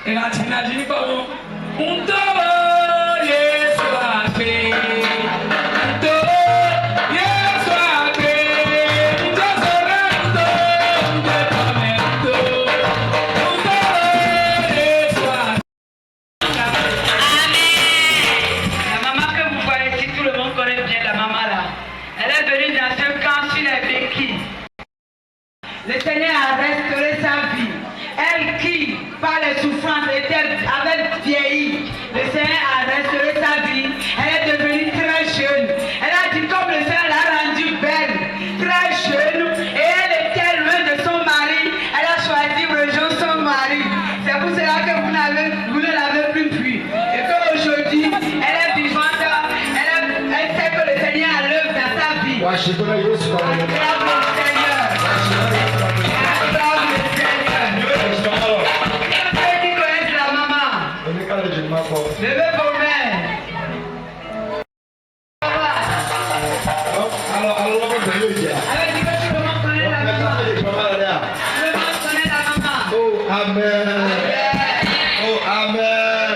Et la tina dit comment? On te yes soit fait. Le Seigneur a restauré sa vie. Elle qui, par les souffrances, avait vieilli. Le Seigneur a restauré sa vie. Elle est devenue très jeune. Elle a dit comme le Seigneur l'a rendue belle, très jeune. Et elle était loin de son mari. Elle a choisi de rejoindre son mari. C'est pour cela que vous ne l'avez plus vue. Et qu'aujourd'hui, elle est vivante. Elle sait que le Seigneur a l'œuvre dans sa vie. Acclame le Seigneur. Levez vos mains. Alors, Avec du petit comment connaître la maman. Comment connaître la maman. oh, Amen. Oh, Amen.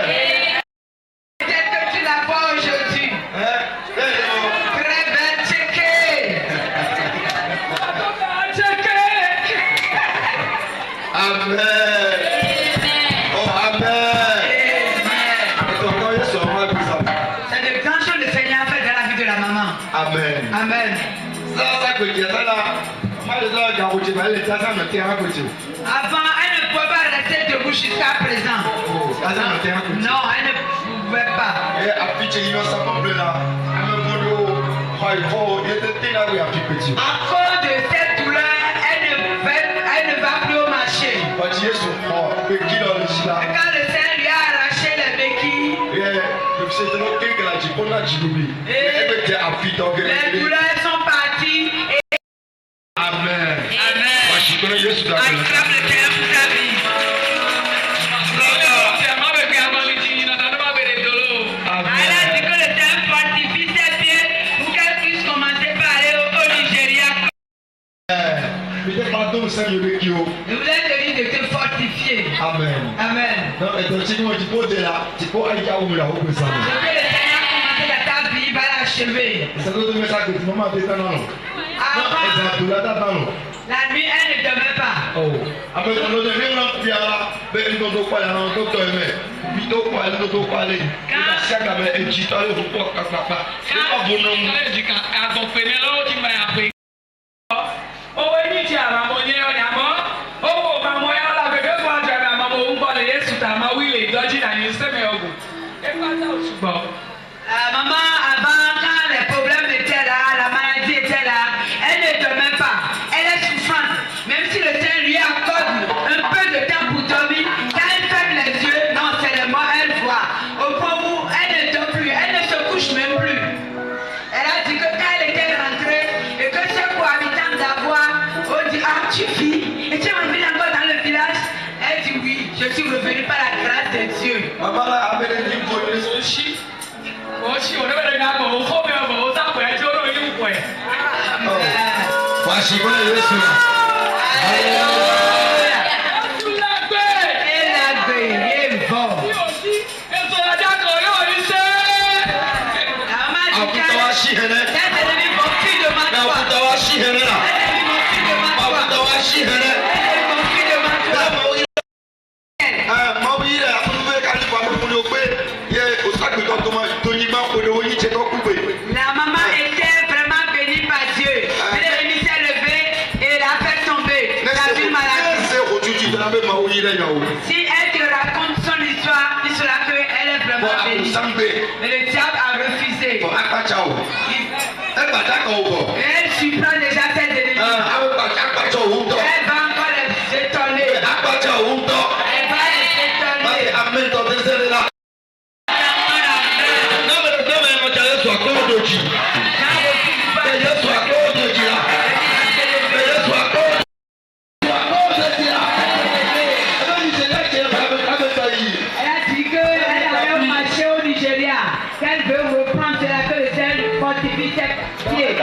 Peut-être que tu la vois aujourd'hui. Très belle checké. Amen. Oh, Amen. C'est de grandes choses le Seigneur a fait dans la vie de la maman. Amen. Amen. Avant, elle ne pouvait pas rester debout jusqu'à présent. Non, elle ne pouvait pas. À cause de cette douleur, elle ne va plus au marché. Et quand le Seigneur lui a arraché les béquilles, les douleurs sont parties. Et Amen. acclame le Seigneur pour ta vie. Elle a dit que le Seigneur fortifie ses pieds pour qu'elle puisse commencer par aller au Nigeria. Je vous ai dit de te fortifier. Amen. Amen. Non, mais donc, si moi, tu peux te là, tu peux aller à où la haute ça. Ce que le Seigneur a commencé dans ta vie, il va l'achever. Ça doit te mettre ça que tu m'as fait ça non. Avant, la nuit, elle ne dormait pas. Oh. Après, on ne devient pas bien là. Mais il ne doit pas aller dans le docteur. Mais il doit pas aller dans le docteur. Si elle avait un petit temps, il faut pas que papa. C'est pas bon non. Maman, avant, quand les problèmes étaient là, la maladie était là, elle ne dormait pas. Elle est souffrante. Même si le Seigneur lui accorde un peu de temps pour dormir, quand elle ferme les yeux, non, c'est le mort, elle voit. Au point où elle ne dort plus, elle ne se couche même plus. Elle a dit que quand elle était rentrée et que ses cohabitants d'avoir, on dit, ah, tu vis, et tu es revenue encore dans le village. Elle dit oui, je suis revenue par la grâce de Dieu. Maman là, avec les livres, La maman était vraiment bénie par Dieu. Elle s'est levée et elle a fait tomber la vie maladie. Si elle te raconte son histoire, il sera qu'elle est vraiment bénie. Mais le diable a refusé. Elle surprend déjà ses ennemis. Elle va encore les étonner. Elle va les étonner. Qu'elle veut reprendre cela que le Seigneur fortifie ses pieds.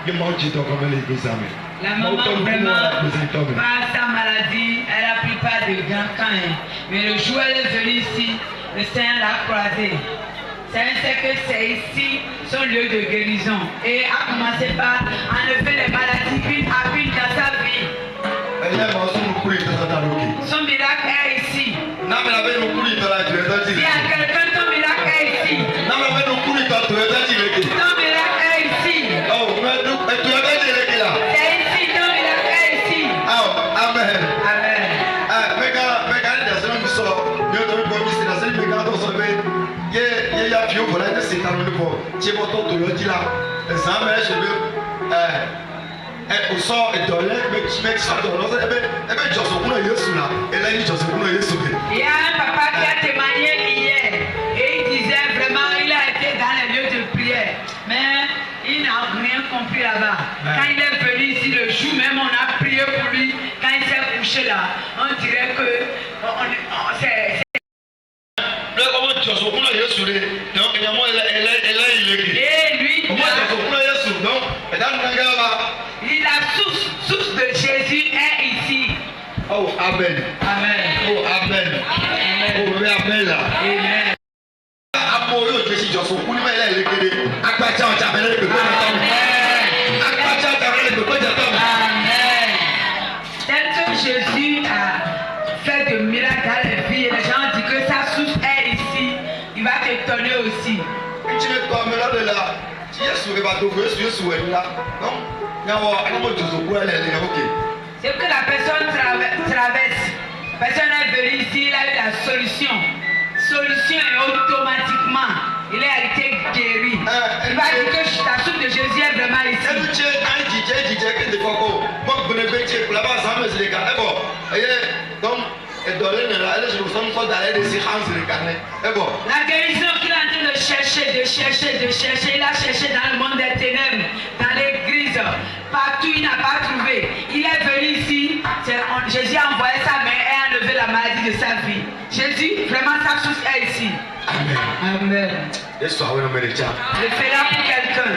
ye maaw jitɔ kɔmɛ le gbèsè amɛ. La maman vraiment, par sa maladie, elle a pris pas de grands camps. Mais le jour où elle est venue ici, le Seigneur l'a croisée. C'est que c'est ici son lieu de guérison. Et a commencé par enlever les maladies une à une dans sa vie. Son miracle est ici. S'il y a quelqu'un, ton miracle est ici. Ton miracle est ici. C'est ici, ton miracle est ici. Amen. Amen. Il y a un papa qui a témoigné hier et il disait vraiment il a été dans les lieux de prière, mais il n'a rien compris là-bas. Quand il est venu ici le jour même, on a prié pour lui. Quand il s'est couché là, on dirait que c'est et lui, la source de Jésus est ici. Oh, amen. Amen. Oh, amen. Amen. Oh, amen là. Amen. Amen. Tel que Jésus a fait de miracles dans les vies, et les gens disent que sa source est ici, il va t'étonner aussi. C'est que la personne traverse. La personne est venue ici, il a eu la solution. Solution et automatiquement, il a été guéri. Il va dire que la soupe de Jésus est vraiment ici. La guérison qu'il est en train de chercher, il a cherché dans le monde des ténèbres, dans l'église, partout il n'a pas trouvé. Il est venu ici, Jésus a envoyé sa main et a enlevé la maladie de sa vie. Jésus, vraiment sa source est ici. Amen. Amen. Je Je fais là pour quelqu'un.